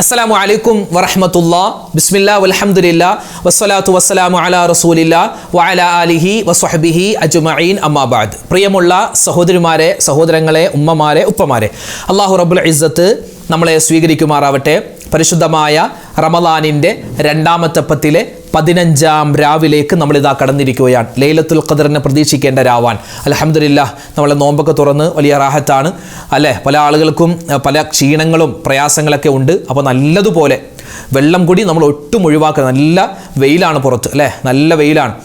അസ്സലാമു അലൈക്കും വറഹ്മത്തുള്ളാഹി ബിസ്മില്ലാഹി വൽഹംദുലില്ലാഹി വസ്സലാത്തു വസ്സലാമു അലാ റസൂലില്ലാഹി വഅലാ ആലിഹി വസ്വഹ്ബിഹി അജ്മഈൻ അമ്മാ ബഅദ്. പ്രിയമുള്ള സഹോദരിമാരെ, സഹോദരങ്ങളെ, ഉമ്മമാരെ, ഉപ്പമാരെ, അല്ലാഹു റബ്ബുൽ ഇസ്സത്ത് നമ്മളെ സ്വീകരിക്കുമാറാവട്ടെ. പരിശുദ്ധമായ റമളാനിൻ്റെ രണ്ടാമത്തെ പത്തിലെ 15-ാം രാവിലേക്ക് നമ്മളിതാ കടന്നിരിക്കുകയാണ്. ലൈലത്തുൽ ഖദറിനെ പ്രതീക്ഷിക്കേണ്ട രാവാൻ. അൽഹംദുലില്ലാഹ് നമ്മളെ നോമ്പൊക്കെ തുറന്ന് വലിയ റാഹത്താണ് അല്ലേ. പല ആളുകൾക്കും പല ക്ഷീണങ്ങളും പ്രയാസങ്ങളൊക്കെ ഉണ്ട്. അപ്പോൾ നല്ലതുപോലെ വെള്ളം കൂടി നമ്മൾ ഒട്ടും ഒഴിവാക്കുക. നല്ല വെയിലാണ് പുറത്ത് അല്ലേ, നല്ല വെയിലാണ്.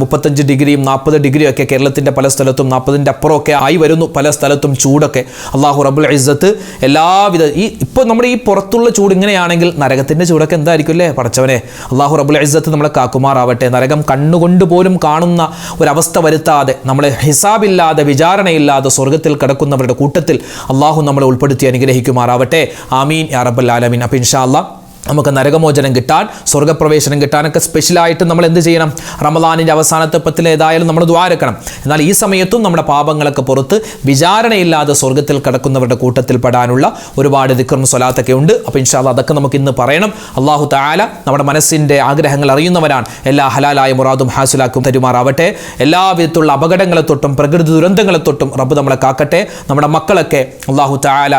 35 ഡിഗ്രിയും 40 ഡിഗ്രിയും ഒക്കെ കേരളത്തിൻ്റെ പല സ്ഥലത്തും 40ൻ്റെ അപ്പുറമൊക്കെ ആയി വരുന്നു. പല സ്ഥലത്തും ചൂടൊക്കെ. അല്ലാഹു റബ്ബുൽ ഇസ്സത്ത് എല്ലാവിധ ഇപ്പോൾ നമ്മുടെ ഈ പുറത്തുള്ള ചൂട് ഇങ്ങനെയാണെങ്കിൽ നരകത്തിൻ്റെ ചൂടൊക്കെ എന്തായിരിക്കും അല്ലേ പടച്ചവനെ. അല്ലാഹു റബ്ബുൽ ഇസ്സത്ത് നമ്മളെ കാക്കുമാറാവട്ടെ. നരകം കണ്ണുകൊണ്ട് പോലും കാണുന്ന ഒരവസ്ഥ വരുത്താതെ, നമ്മളെ ഹിസാബില്ലാതെ വിചാരണയില്ലാതെ സ്വർഗത്തിൽ കിടക്കുന്നവരുടെ കൂട്ടത്തിൽ അല്ലാഹു നമ്മളെ ഉൾപ്പെടുത്തി അനുഗ്രഹിക്കുമാറാവട്ടെ. ആമീൻ യാ റബ്ബൽ ആലമീൻ. അപ്പോൾ ഇൻഷാ അല്ലാഹ് നമുക്ക് നരകമോചനം കിട്ടാൻ, സ്വർഗ്ഗപ്രവേശനം കിട്ടാനൊക്കെ സ്പെഷ്യലായിട്ട് നമ്മൾ എന്ത് ചെയ്യണം? റമളാനിൻ്റെ അവസാനത്തെ പത്തിൽ ഏതായാലും നമ്മൾ ദുആ ഇറക്കണം. എന്നാൽ ഈ സമയത്തും നമ്മുടെ പാപങ്ങളൊക്കെ പുറത്ത് വിചാരണയില്ലാതെ സ്വർഗ്ഗത്തിൽ കിടക്കുന്നവരുടെ കൂട്ടത്തിൽ പെടാനുള്ള ഒരുപാട് ദിക്റും സ്വലാത്തൊക്കെ ഉണ്ട്. അപ്പോൾ ഇൻഷാ അല്ലാഹ് അതൊക്കെ നമുക്ക് ഇന്ന് പറയണം. അല്ലാഹു തആല നമ്മുടെ മനസ്സിൻ്റെ ആഗ്രഹങ്ങൾ അറിയുന്നവരാണ്. എല്ലാ ഹലാലായ മുറാദും ഹാസിലാക്കും തരുമാറാവട്ടെ. എല്ലാവിധത്തിലുള്ള അപകടങ്ങളെ തൊട്ടും പ്രകൃതി ദുരന്തങ്ങളെ തൊട്ടും റബ്ബ് നമ്മളെ കാക്കട്ടെ. നമ്മുടെ മക്കളൊക്കെ അല്ലാഹു തആല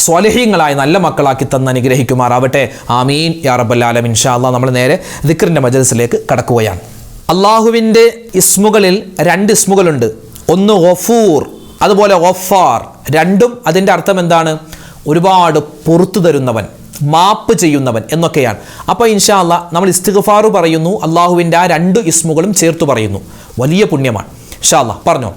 സ്വാലിഹീങ്ങളായ നല്ല മക്കളാക്കി തന്ന് അനുഗ്രഹിക്കുമാറാവട്ടെ. ആമീൻ യാ റബ്ബൽ ആലമീൻ. ഇൻഷാ അല്ലാഹ് നമ്മൾ നേരെ ദിക്റിൻ്റെ മജ്‌ലിസിലേക്ക് കടക്കുകയാണ്. അല്ലാഹുവിൻ്റെ ഇസ്മുകളിൽ 2 ഇസ്മുകളുണ്ട്. ഒന്ന് ഗഫൂർ, അതുപോലെ ഗഫാർ. രണ്ടും അതിൻ്റെ അർത്ഥം എന്താണ്? ഒരുപാട് പുറത്തു തരുന്നവൻ, മാപ്പ് ചെയ്യുന്നവൻ എന്നൊക്കെയാണ്. അപ്പോൾ ഇൻഷാ അല്ലാഹ് നമ്മൾ ഇസ്തിഗ്ഫാർ പറയുന്നു, അല്ലാഹുവിൻ്റെ ആ 2 ഇസ്മുകളും ചേർത്ത് പറയുന്നു. വലിയ പുണ്യമാണ്. ഇൻഷാ അല്ലാഹ് പറഞ്ഞോ.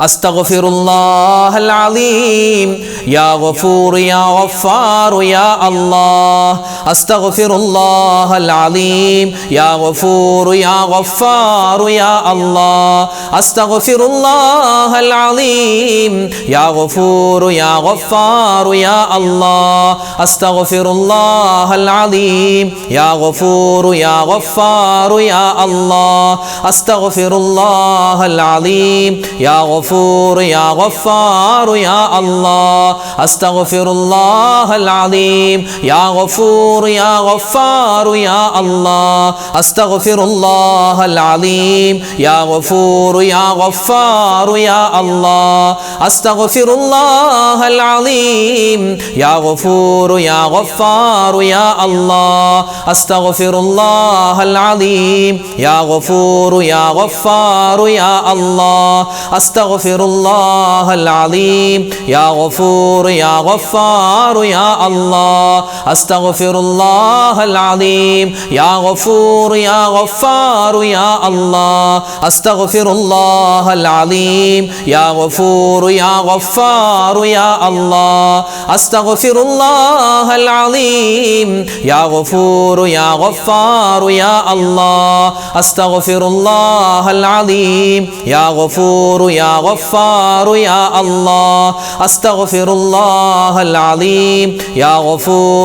അസ്തഗ്ഫിറുല്ലാഹൽ അലീം യാ ഗഫൂർ യാ ഗഫാർ യാ അല്ലാഹ്. അസ്തഗ്ഫിറുല്ലാഹൽ അലീം യാ ഗഫൂർ യാ ഗഫാർ യാ അല്ലാഹ്. അസ്തഗ്ഫിറുല്ലാഹൽ അലീം യാ ഗഫൂർ യാ ഗഫാർ യാ അല്ലാഹ്. അസ്തഗ്ഫിറുല്ലാഹൽ അലീം യാ ഗഫൂർ യാ ഗഫാർ യാ അല്ലാഹ്. അസ്തഗ്ഫിറുല്ലാഹൽ അലീം യാ ഗഫൂർ യാ ഗഫാർ യാ അല്ലാഹ്. അസ്തഗ്ഫിറുല്ലാഹൽ അലീം യാ ഗഫൂർ യാ ഗഫാർ യാ അല്ലാഹ്. അസ്തഗ്ഫിറുല്ലാഹൽ അലീം യാ ഗഫൂർ യാ ഗഫാർ യാ അല്ലാഹ്. അസ്തഗ്ഫിറുല്ലാഹൽ അലീം യാ ഗഫൂർ യാ ഗഫാർ യാ അല്ലാഹ്. അസ്തഗ്ഫിറുല്ലാഹൽ അലീം യാ ഗഫൂർ യാ ഗഫാർ യാ അല്ലാഹ്. അസ്തഗ്ഫിറുല്ലാഹൽ അലീം യാ ഗഫൂർ യാ ഗഫാർ യാ അല്ലാഹ്. അസ്തഗ്ഫിറുല്ലാഹൽ അലീം യാ ഗഫൂർ യാ ഗഫാർ യാ അല്ലാഹ്. അസ്തഗ്ഫിറുല്ലാഹൽ അലീം യാ ഗഫൂർ യാ ഗഫാർ യാ അല്ലാഹ്. അസ്തഗ്ഫിറുല്ലാഹൽ അലീം യാ ഗഫൂർ യാ ഗഫാർ യാ അല്ലാഹ്. അസ്തഗ്ഫിറുല്ലാഹൽ അലീം യാ ഗഫൂർ യാ ഗഫാർ യാ അല്ലാഹ്. അസ്തഗ്ഫിറുല്ലാഹൽ അലീം യാ ഗഫൂർ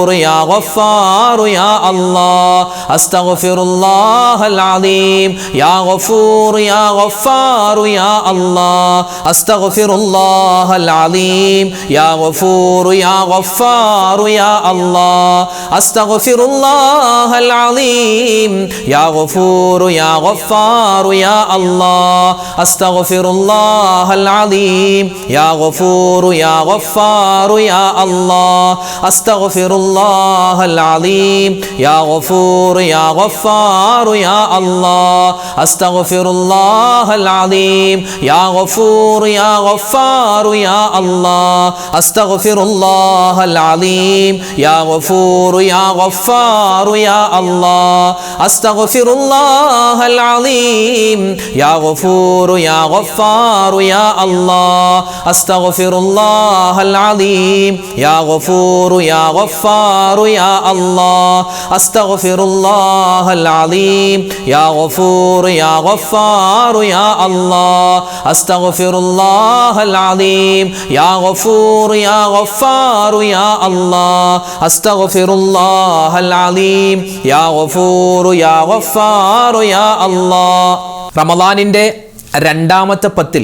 യാ ഗഫാർ യാ അല്ലാഹ്. അസ്തഗ്ഫിറുല്ലാഹൽ അലീം യാ ഗഫൂർ യാ ഗഫാർ യാ അല്ലാഹ്. അസ്തഗ്ഫിറുല്ലാഹൽ അലീം യാ ഗഫൂർ യാ ഗഫാർ യാ അല്ലാഹ്. അസ്തഗ്ഫിറുല്ലാഹൽ അലീം യാ ഗഫൂർ യാ ഗഫാർ യാ അല്ലാഹ്. അസ്തഗ്ഫിറുല്ലാഹൽ അലീം യാ ഗഫൂർ യാ ഗഫാർ യാ അല്ലാഹ്. അസ്തഗ്ഫിറുല്ലാഹൽ അലീം യാ ഗഫൂർ യാ ഗഫാർ യാ അല്ലാഹ്. അസ്തഗ്ഫിറുല്ലാഹൽ അലീം യാ ഗഫൂർ യാ ഗഫാർ യാ അല്ലാഹ്. അസ്തഗ്ഫിറുല്ലാഹൽ അലീം യാ ഗഫൂർ യാ ഗഫാർ യാ അല്ലാഹ്. അസ്തഗ്ഫിറുല്ലാഹൽ അലീം യാ ഗഫൂർ യാ ഗഫാർ യാ അല്ലാഹ്. അസ്തഗ്ഫിറുല്ലാഹൽ അലീം യാ ഗഫൂർ യാ ഗഫാർ യാ അല്ലാഹ്. അസ്തഗ്ഫിറുല്ലാഹൽ അലീം യാ ഗഫൂർ യാ ഗഫാർ യാ അല്ലാഹ്. അസ്തഗ്ഫിറുല്ലാഹൽ അലീം യാ ഗഫൂർ യാ ഗഫാർ യാ അല്ലാഹ്. അസ്തഗ്ഫിറുല്ലാഹൽ അലീം യാ ഗഫൂർ യാ ഗഫാർ യാ അല്ലാഹ്. റമളാനിൻ്റെ രണ്ടാമത്തെ പത്തിൽ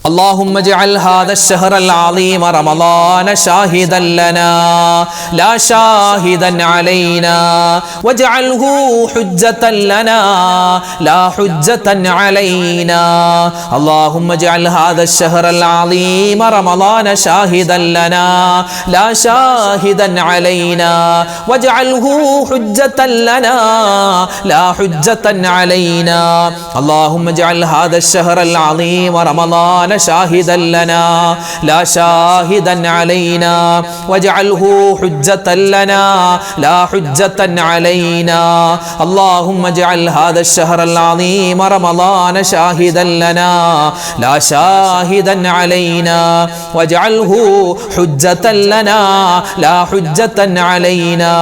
اللهم اجعل هذا الشهر العظيم رمضان شاهدا لنا لا شاهدا علينا واجعله حجة لنا لا حجة علينا. اللهم اجعل هذا الشهر العظيم رمضان شاهدا لنا لا شاهدا علينا واجعله حجة لنا لا حجة علينا. اللهم اجعل هذا الشهر العظيم رمضان شاهدا لنا لا شاهدا علينا واجعله حجة لنا لا حجة علينا. اللهم اجعل هذا الشهر العظيم رمضان شاهدا لنا لا شاهدا علينا واجعله حجة لنا لا حجة علينا.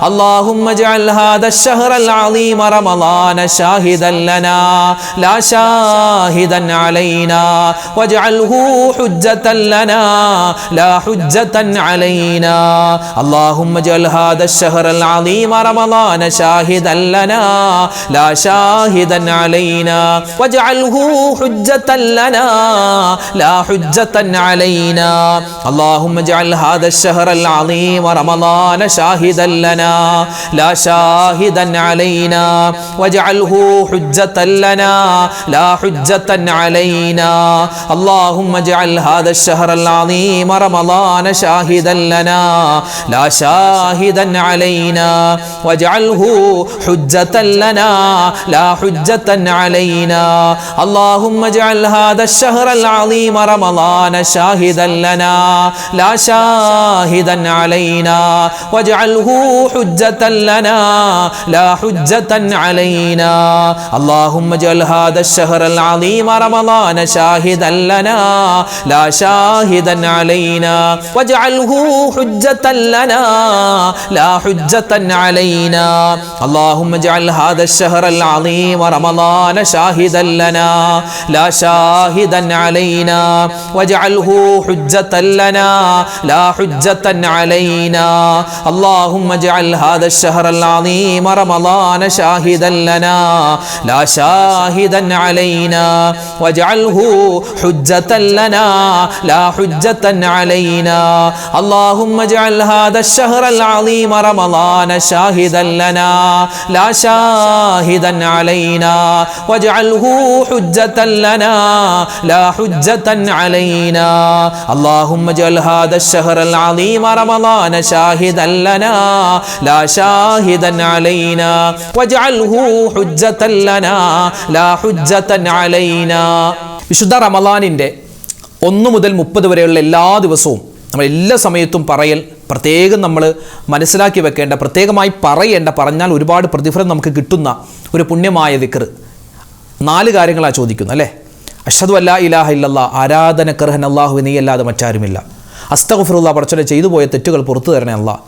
اللهم اجعل هذا الشهر العظيم رمضان شاهدا لنا لا شاهدا علينا واجعله حجة لنا لا حجة علينا. اللهم اجعل هذا الشهر العظيم رمضان شاهدا لنا لا شاهدا علينا واجعله حجة لنا لا حجة علينا. اللهم اجعل هذا الشهر العظيم رمضان شاهدا لنا لا شاهدا علينا واجعله حجة لنا لا حجة علينا. اللهم اجعل هذا الشهر العظيم رمضان شاهدا لنا لا شاهدا علينا واجعله حجة لنا لا حجة علينا. اللهم اجعل هذا الشهر العظيم رمضان شاهدا لنا لا شاهدا علينا واجعله حجة لنا لا حجة علينا. اللهم اجعل هذا الشهر العظيم رمضان شاهدا لنا لا شاهدا علينا واجعله حجة لنا لا حجة علينا. اللهم اجعل هذا الشهر العظيم رمضان شاهدا لنا لا شاهدا علينا واجعله حجة لنا لا حجة علينا. اللهم اجعل هذا الشهر العظيم رمضان شاهدا لنا لا شاهدا علينا واجعله حجة لنا لا حجة علينا. اللهم اجعل هذا الشهر العظيم رمضان شاهدا لنا لا شاهدا علينا واجعله حجة لنا لا حجة علينا. اللهم اجعل هذا الشهر العظيم رمضان شاهدا لنا لا شاهدا علينا واجعله حجة لنا لا حجة علينا. വിശുദ്ധ റമളാനിൻ്റെ 1 മുതൽ 30 വരെയുള്ള എല്ലാ ദിവസവും നമ്മൾ എല്ലാ സമയത്തും പറയൽ പ്രത്യേകം നമ്മൾ മനസ്സിലാക്കി വെക്കേണ്ട, പ്രത്യേകമായി പറയേണ്ട, പറഞ്ഞാൽ ഒരുപാട് പ്രതിഫലം നമുക്ക് കിട്ടുന്ന ഒരു പുണ്യമായ ദിക്ർ 4 കാര്യങ്ങളാണ് ചോദിക്കുന്നത് അല്ലേ. അഷ്ഹദു അല്ലാ ഇലാഹ ഇല്ലല്ലാഹ്, ആരാധനക്കർഹൻ അല്ലാഹു നീ അല്ലാതെ മറ്റാരുമില്ല. അസ്തഗ്ഫിറുല്ലാഹ്, പടച്ചോനെ ചെയ്തു പോയ തെറ്റുകൾ പുറത്തു തരണേ അല്ലാഹ്.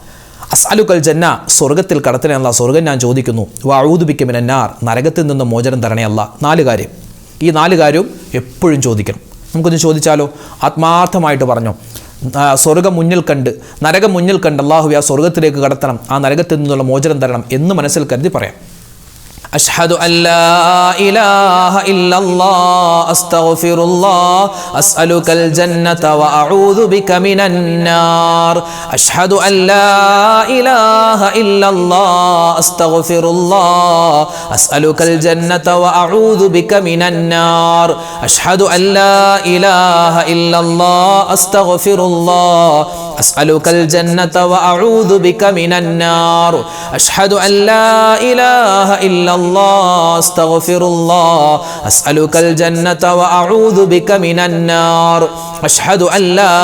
അസ്അലുക്കൽ ജന്ന, സ്വർഗ്ഗത്തിൽ കടത്തണേ അല്ലാഹ്, സ്വർഗ്ഗം ഞാൻ ചോദിക്കുന്നു. വഅഊദു ബിക മിനന്നാർ, നരകത്തിൽ നിന്ന് മോചനം തരണേ അല്ലാഹ്. 4 കാര്യം, ഈ 4 കാര്യവും എപ്പോഴും ചോദിക്കണം. നമുക്കൊന്ന് ചോദിച്ചാലോ? ആത്മാർത്ഥമായിട്ട് പറഞ്ഞോ. സ്വർഗ്ഗം മുന്നിൽ കണ്ട്, നരകം മുന്നിൽ കണ്ട് അല്ലാഹു ആ സ്വർഗ്ഗത്തിലേക്ക് കടത്തണം, ആ നരകത്തിൽ നിന്നുള്ള മോചനം തരണം എന്ന് മനസ്സിൽ കരുതി പറയാം. أشهد أن لا إله إلا الله أستغفر الله أسألك الجنة وأعوذ بك من النار. أشهد أن لا إله إلا الله أستغفر الله أسألك الجنة وأعوذ بك من النار. أشهد أن لا إله إلا الله أستغفر الله أسألك الجنة وأعوذ بك من النار. أشهد أن لا إله إلا الله أستغفر الله أسألك الجنة وأعوذ بك من النار. أشهد أن لا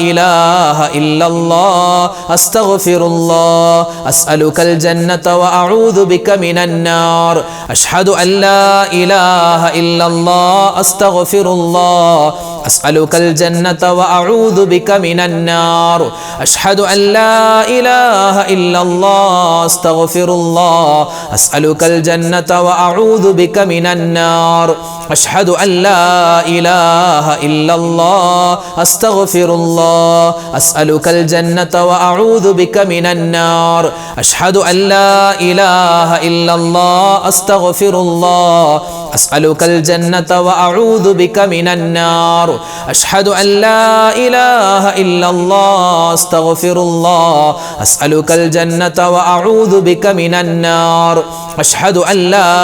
إله إلا الله أستغفر الله أسألك الجنة وأعوذ بك من النار. أشهد أن لا إله إلا الله أستغفر الله أسألك الجنة وأعوذ بك من النار. أشهد أن لا إله إلا الله أستغفر الله أسألك الجنة وأعوذ بك من النار. أشهد أن لا إله إلا الله أستغفر الله أسألك الجنة وأعوذ بك من النار. أشهد أن لا إله إلا الله أستغفر الله أسألك الجنة وأعوذ بك من النار. أشهد أن لا إله إلا الله أستغفر الله أسألك الجنة وأعوذ بك من النار أشهد أن لا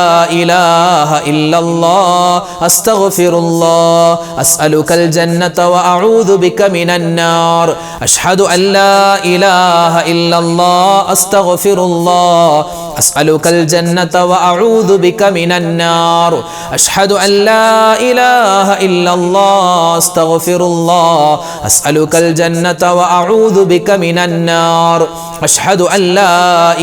إله إلا الله أستغفر الله أسألك الجنة وأعوذ بك من النار أشهد أن لا إله إلا الله أستغفر الله أسألك الجنة وأعوذ بك من النار أشهد أن لا إله إلا الله أستغفر الله أسألك الجنة وأعوذ بك من النار أشهد أن لا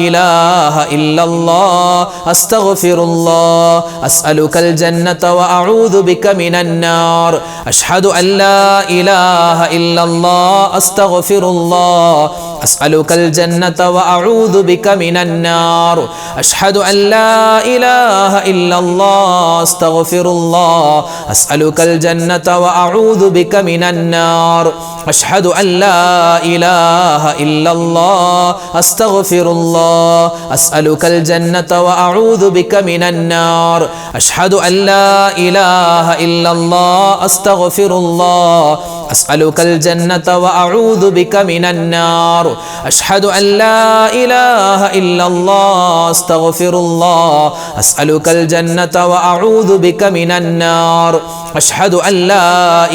إله إلا الله أستغفر الله أسألك الجنة وأعوذ بك من النار أشهد أن لا إله إلا الله أستغفر الله أسألك الجنة وأعوذ بك من النار أشهد أن لا إله إلا الله أستغفر الله أسألك الجنة وأعوذ بك من النار أشهد أن لا إله إلا الله أستغفر الله أسألك الجنة وأعوذ بك من النار أشهد أن لا إله إلا الله أستغفر الله أسألك الجنة وأعوذ بك من النار أشهد أن لا إله إلا الله أستغفر الله أسألك الجنة وأعوذ بك من النار أشهد أن لا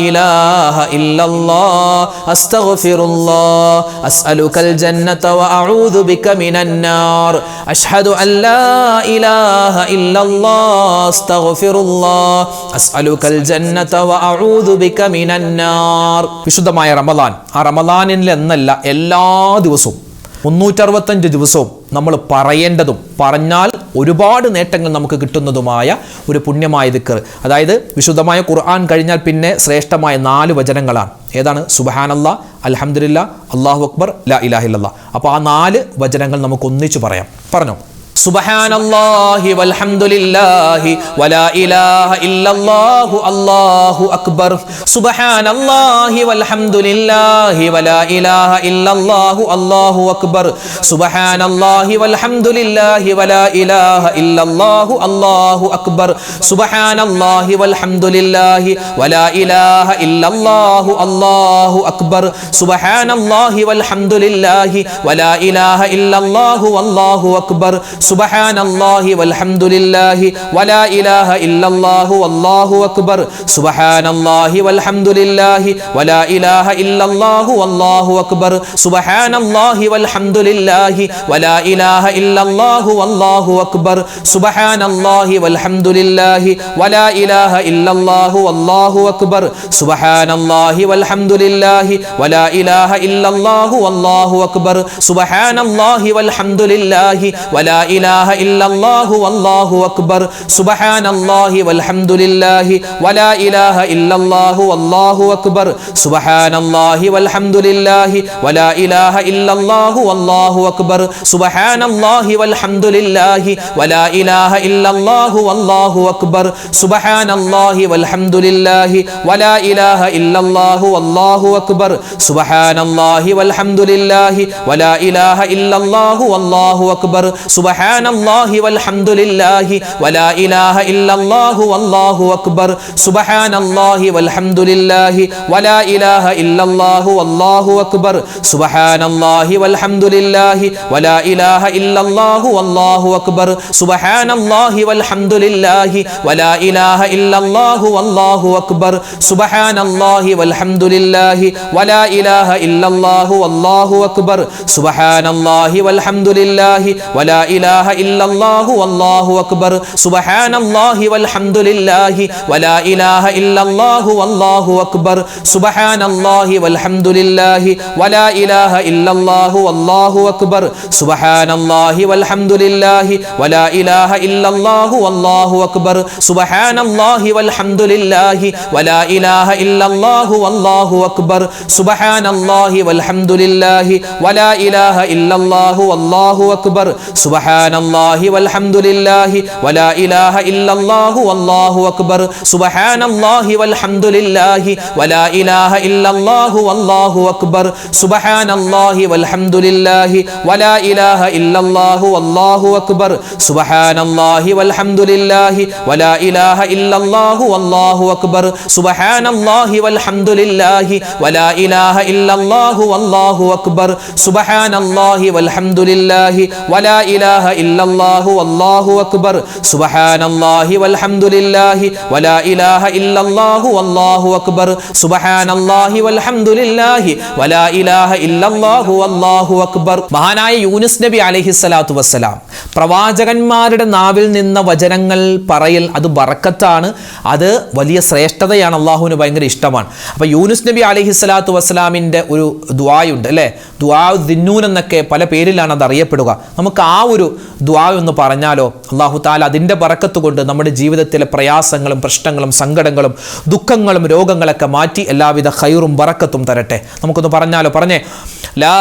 إله إلا الله أستغفر الله أسألك الجنة وأعوذ بك من النار أشهد أن لا إله إلا الله أستغفر الله أسألك الجنة وأعوذ بك من النار. വിശുദ്ധമായ റമദാൻ, ആ റമദാനിൽ എന്നല്ല എല്ലാ ദിവസവും 365 ദിവസവും നമ്മൾ പറയേണ്ടതും പറഞ്ഞാൽ ഒരുപാട് നേട്ടങ്ങൾ നമുക്ക് കിട്ടുന്നതുമായ ഒരു പുണ്യമായ ദിക്ർ. അതായത് വിശുദ്ധമായ ഖുർആൻ കഴിഞ്ഞാൽ പിന്നെ ശ്രേഷ്ഠമായ 4 വചനങ്ങളാണ്. ഏതാണ്? സുബ്ഹാനല്ലാഹ്, അൽഹംദുലില്ലാഹ്, അല്ലാഹു അക്ബർ, ലാ ഇലാഹ ഇല്ലല്ലാഹ്. അപ്പോൾ ആ 4 വചനങ്ങൾ നമുക്ക് ഒന്നിച്ചു പറയാം. പറഞ്ഞോ. സുബ്ഹാനല്ലാഹി വൽഹംദുലില്ലാഹി വലാ ഇലാഹ ഇല്ലല്ലാഹു അല്ലാഹു അക്ബർ. സുബ്ഹാനല്ലാഹി വൽഹംദുലില്ലാഹി വലാ ഇലാഹ ഇല്ലല്ലാഹു അല്ലാഹു അക്ബർ. സുബ്ഹാനല്ലാഹി വൽഹംദുലില്ലാഹി വലാ ഇലാഹ ഇല്ലല്ലാഹു അല്ലാഹു അക്ബർ. സുബ്ഹാനല്ലാഹി വൽഹംദുലില്ലാഹി വലാ ഇലാഹ ഇല്ലല്ലാഹു അല്ലാഹു അക്ബർ. സുബ്ഹാനല്ലാഹി വൽഹംദുലില്ലാഹി വലാ ഇലാഹ ഇല്ലല്ലാഹു അല്ലാഹു അക്ബർ. സുബ്ഹാനല്ലാഹി വൽഹംദുലില്ലാഹി വലാ ഇലാഹ ഇല്ലല്ലാഹു അല്ലാഹു അക്ബർ. സുബ്ഹാനല്ലാഹി വൽഹംദുലില്ലാഹി വലാ ഇലാഹ ഇല്ലല്ലാഹു അല്ലാഹു അക്ബർ. സുബ്ഹാനല്ലാഹി വൽഹംദുലില്ലാഹി വലാ ഇലാഹ ഇല്ലല്ലാഹു അല്ലാഹു അക്ബർ. സുബ്ഹാനല്ലാഹി വൽഹംദുലില്ലാഹി വലാ ഇലാഹ ഇല്ലല്ലാഹു അല്ലാഹു അക്ബർ. സുബ്ഹാനല്ലാഹി വൽഹംദുലില്ലാഹി വലാ ഇലാഹ ഇല്ലല്ലാഹു അല്ലാഹു അക്ബർ. സുബ്ഹാനല്ലാഹി വൽഹംദുലില്ലാഹി വലാ ഇലാഹ ഇല്ലല്ലാഹു അല്ലാഹു അക്ബർ. സുബ്ഹാനല്ലാഹി വൽഹംദുലില്ലാഹി വലാ ഇലാഹ ഇല്ലല്ലാഹു അല്ലാഹു അക്ബർ. സുബ്ഹാനല്ലാഹി വൽഹംദുലില്ലാഹി വലാ ഇലാഹ ഇല്ലല്ലാഹു അല്ലാഹു അക്ബർ. സുബ്ഹാനല്ലാഹി വൽഹംദുലില്ലാഹി വലാ ഇലാഹ ഇല്ലല്ലാഹു അല്ലാഹു അക്ബർ. സുബ്ഹാനല്ലാഹി വൽഹംദുലില്ലാഹി വലാ ഇലാഹ ഇല്ലല്ലാഹു അല്ലാഹു അക്ബർ. സുബ്ഹാനല്ലാഹി വൽഹംദുലില്ലാഹി വലാ ഇലാഹ ഇല്ലല്ലാഹു അല്ലാഹു അക്ബർ. സുബ്ഹാനല്ലാഹി വൽഹംദുലില്ലാഹി വലാ ഇലാഹ ഇല്ലല്ലാഹു അല്ലാഹു അക്ബർ. സുബ്ഹാനല്ലാഹി വൽഹംദുലില്ലാഹി വലാ ഇലാഹ ഇല്ലല്ലാഹു അല്ലാഹു അക്ബർ. സുബ്ഹാനല്ലാഹി വൽഹംദുലില്ലാഹി വലാ ഇലാഹ ഇല്ലല്ലാഹു അല്ലാഹു അക്ബർ. സുബ്ഹാനല്ലാഹി വൽഹംദുലില്ലാഹി വലാ ഇലാഹ ഇല്ലല്ലാഹു അല്ലാഹു അക്ബർ. സുബ്ഹാനല്ലാഹി വൽഹംദുലില്ലാഹി വലാ ഇലാഹ ഇല്ലല്ലാഹു അല്ലാഹു അക്ബർ. സുബ്ഹാനല്ലാഹി വൽഹംദുലില്ലാഹി വലാ ഇലാഹ ഇല്ലല്ലാഹു അല്ലാഹു അക്ബർ. സുബ്ഹാനല്ലാഹി വൽഹംദുലില്ലാഹി വലാ ഇലാഹ ഇല്ലല്ലാഹു അല്ലാഹു അക്ബർ. സുബ്ഹാനല്ലാഹി വൽഹംദുലില്ലാഹി വലാ ഇലാഹ ഇല്ലല്ലാഹു അല്ലാഹു അക്ബർ. സുബ്ഹാനല്ലാഹി വൽഹംദുലില്ലാഹി വലാ ഇലാഹ ഇല്ലല്ലാഹു അല്ലാഹു അക്ബർ. സുബ്ഹാനല്ലാഹി വൽഹംദുലില്ലാഹി വലാ ഇലാഹ ഇല്ലല്ലാഹു അല്ലാഹു അക്ബർ. സുബ്ഹാനല്ലാഹി വൽഹംദുലില്ലാഹി വലാ ഇലാഹ ഇല്ലല്ലാഹു അല്ലാഹു അക്ബർ. സുബ്ഹാനല്ലാഹി സുബ്ഹാനല്ലാഹി വൽഹംദുലില്ലാഹി വലാ ഇലാഹ ഇല്ലല്ലാഹു വല്ലാഹു അക്ബർ സുബ്ഹാനല്ലാഹി വൽഹംദുലില്ലാഹി വലാ ഇലാഹ ഇല്ലല്ലാഹു വല്ലാഹു അക്ബർ സുബ്ഹാനല്ലാഹി വൽഹംദുലില്ലാഹി വലാ ഇലാഹ ഇല്ലല്ലാഹു വല്ലാഹു അക്ബർ സുബ്ഹാനല്ലാഹി വൽഹംദുലില്ലാഹി വലാ ഇലാഹ ഇല്ലല്ലാഹു വല്ലാഹു അക്ബർ സുബ്ഹാനല്ലാഹി വൽഹംദുലില്ലാഹി വലാ ഇലാഹ ഇല്ലല്ലാഹു വല്ലാഹു അക്ബർ സുബ്ഹാനല്ലാഹി വൽഹംദുലില്ലാഹി വലാ ഇലാഹ ഇല്ലല്ലാഹു വല്ലാഹു അക്ബർ സുബ്ഹാനല്ലാഹി വൽഹംദുലില്ലാഹി വലാ ഇലാഹ ഇല്ലല്ലാഹു വല്ലാഹു അക്ബർ സുബ്ഹാനല്ലാഹി വൽഹംദുലില്ലാഹി വലാ ഇലാഹ ഇല്ലല്ലാഹു വല്ലാഹു അക്ബർ. മഹാനായ യൂനുസ് നബി അലൈഹിസ്സലാത്തു വസ്സലാം പ്രവാചകന്മാരുടെ നാവിൽ നിന്ന വചനങ്ങൾ പറയൽ അത് ബറക്കത്താണ്, അത് വലിയ ശ്രേഷ്ഠതയാണ്, അള്ളാഹുവിന് ഭയങ്കര ഇഷ്ടമാണ്. അപ്പോൾ യൂനുസ് നബി അലൈഹിസ്സലാത്തു വസ്സലാമിൻ്റെ ഒരു ദുആയുണ്ട് അല്ലേ, ദുആ ദിന്നൂൻ എന്നൊക്കെ പല പേരിലാണ് അത് അറിയപ്പെടുക. നമുക്ക് ആ ഒരു ദുആ ഒന്ന് പറഞ്ഞാലോ? അള്ളാഹു തആല അതിൻ്റെ ബറക്കത്ത് കൊണ്ട് നമ്മുടെ ജീവിതത്തിലെ പ്രയാസങ്ങളും പ്രശ്നങ്ങളും സങ്കടങ്ങളും ദുഃഖങ്ങളും രോഗങ്ങളൊക്കെ മാറ്റി എല്ലാവിധ ഖൈറും ബറക്കത്തും തരട്ടെ. നമുക്കൊന്ന് പറഞ്ഞാലോ? പറഞ്ഞേ, ലാ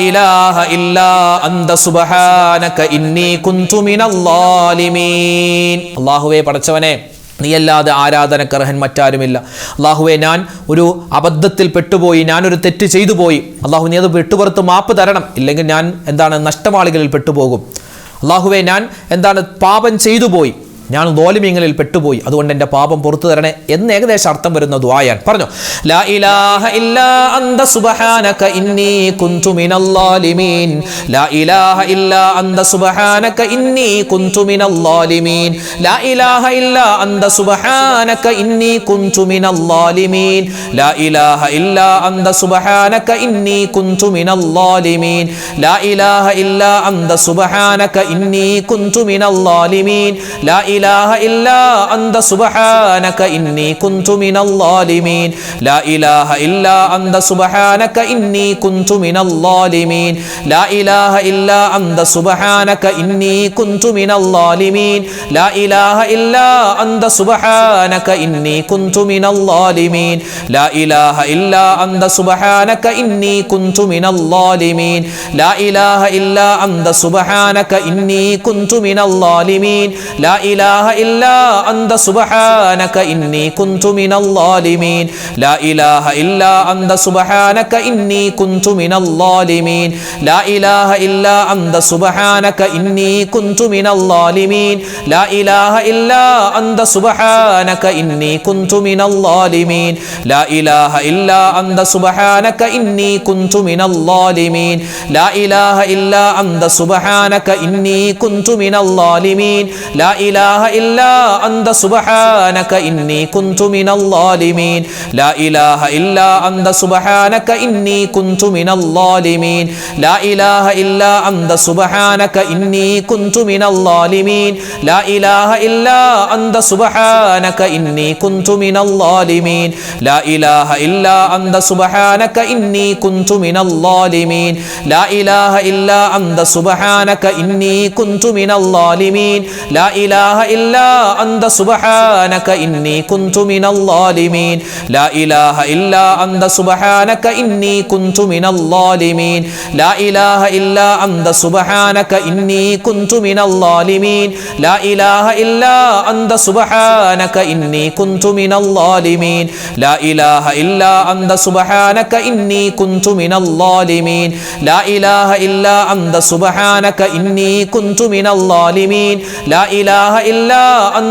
ഇലാഹ ഇല്ലാ അന്ത സുബ്ഹാനക ഇന്നി കുന്തു മിനൽ ളാലിമീൻ. അല്ലാഹുവേ പടച്ചവനെ, നീയല്ലാതെ ആരാധനക്കർഹൻ മറ്റാരുമില്ല. അള്ളാഹുവെ, ഞാൻ ഒരു അബദ്ധത്തിൽ പെട്ടുപോയി, ഞാനൊരു തെറ്റ് ചെയ്തു പോയി. അള്ളാഹു നീ അത് വിട്ടുപുറത്ത് മാപ്പ് തരണം, ഇല്ലെങ്കിൽ ഞാൻ നഷ്ടമാളികളിൽ പെട്ടുപോകും. അള്ളാഹുവെ, ഞാൻ പാപം ചെയ്തു പോയി, ഞാൻ ളാലിമീങ്ങളിൽ പെട്ടുപോയി, അതുകൊണ്ട് എൻ്റെ പാപം പുറത്തു തരണേ എന്ന് ഏകദേശം അർത്ഥം വരുന്ന ദുആയാണ്. പറഞ്ഞു, ലാ ഇലാഹ ഇല്ലാ അന്ത സുബ്ഹാനക ഇന്നി കുന്തു മിനൽ ളാലിമീൻ. ലാ ഇലാഹ ഇല്ലാ അന്ത സുബ്ഹാനക ഇന്നി കുന്തു മിനൽ ളാലിമീൻ. ലാ ഇലാഹ ഇല്ലാ അന്ത സുബ്ഹാനക ഇന്നി കുന്തു മിനൽ ളാലിമീൻ. ലാ ഇലാഹ ഇല്ലാ അന്ത സുബ്ഹാനക ഇന്നി കുന്തു മിനൽ ളാലിമീൻ. ലാ ഇലാഹ ഇല്ലാ അന്ത സുബ്ഹാനക ഇന്നി കുന്തു മിനൽ ളാലിമീൻ. ലാ ഇലാഹ ഇല്ലാ അന്ത സുബ്ഹാനക ഇന്നി കുന്തു മിനൽ ളാലിമീൻ. ലാ ഇലാഹ ഇല്ലാ അന്ത സുബ്ഹാനക ഇന്നി കുന്തു മിനൽ ളാലിമീൻ. ലാ ഇലാഹ ഇല്ലാ അന്ത സുബ്ഹാനക ഇന്നി കുന്തു മിനൽ ളാലിമീൻ. ലാ ഇലാഹ ഇല്ലാ അന്ത സുബ്ഹാനക ഇന്നി കുന്തു മിനൽ ളാലിമീൻ. ലാ ഇലാഹ ഇല്ലാ അന്ത സുബ്ഹാനക ഇന്നി കുന്തു മിനൽ ളാലിമീൻ. ലാ ഇലാഹ ഇല്ലാ അന്ത സുബ്ഹാനക ഇന്നി കുന്തു മിനൽ ളാലിമീൻ. ലാ ഇലാഹ ഇല്ലാ അന്ത സുബ്ഹാനക ഇന്നി കുന്തു മിനൽ ളാലിമീൻ. ലാ ഇലാഹ ഇല്ലാ അന്ത സുബ്ഹാനക ഇന്നി കുന്തു മിനൽ ളാലിമീൻ. ലാ ഇലാഹ ഇല്ലാ അന്ത സുബ്ഹാനക ഇന്നി കുന്തു മിനൽ ളാലിമീൻ. ലാ ഇലാഹ ഇല്ലാ അന്ത സുബ്ഹാനക ഇന്നി കുന്തു മിനൽ ളാലിമീൻ. ലാ ഇലാഹ ഇല്ലാ അന്ത സുബ്ഹാനക ഇന്നി കുന്തു മിനൽ ളാലിമീൻ. ലാ ഇലാഹ ഇല്ലാ അന്ത സുബ്ഹാനക ഇന്നി കുന്തു മിനൽ ളാലിമീൻ. ലാ ഇലാഹ ഇല്ലാ അന്ത സുബ്ഹാനക ഇന്നി കുന്തു മിനൽ ളാലിമീൻ. ലാ ഇലാഹ ഇല്ലാ അന്ത സുബ്ഹാനക ഇന്നി കുന്തു മിനൽ ളാലിമീൻ. ലാ ഇലാഹ ഇല്ലാ അന്ത സുബ്ഹാനക ഇന്നി കുന്തു മിനൽ ളാലിമീൻ. ലാ ഇലാഹ ഇല്ലാ അന്ത സുബ്ഹാനക ഇന്നി കുന്തു മിനൽ ളാലിമീൻ. ലാ ഇലാഹ ഇല്ലാ അന്ത സുബ്ഹാനക ഇന്നി കുന്തു മിനൽ ളാലിമീൻ. ലാ ഇലാഹ ഇല്ലാ അന്ത സുബ്ഹാനക ഇന്നി കുന്തു മിനൽ ളാലിമീൻ. ലാ ഇലാഹ ഇല്ലാ അന്ത സുബ്ഹാനക ഇന്നി കുന്തു മിനൽ ളാലിമീൻ. ലാ ഇലാഹ ഇല്ലാ അന്ത സുബ്ഹാനക ഇന്നി കുന്തു മിനൽ ളാലിമീൻ. ലാ ഇലാഹ ഇല്ലാ അന്ത സുബ്ഹാനക ഇന്നി കുന്തു മിനൽ ളാലിമീൻ. ലാ ഇലാഹ ഇല്ലാ അന്ത സുബ്ഹാനക ഇന്നി കുന്തു മിനൽ ളാലിമീൻ. ലാ ഇലാഹ ഇല്ലാ അന്ത സുബ്ഹാനക ഇന്നി കുന്തു മിനൽ ളാലിമീൻ. ലാ ഇലാഹ ഇല്ലാ അന്ത സുബ്ഹാനക ഇന്നി കുന്തു മിനൽ ളാലിമീൻ. ലാ ഇലാഹ ഇല്ലാ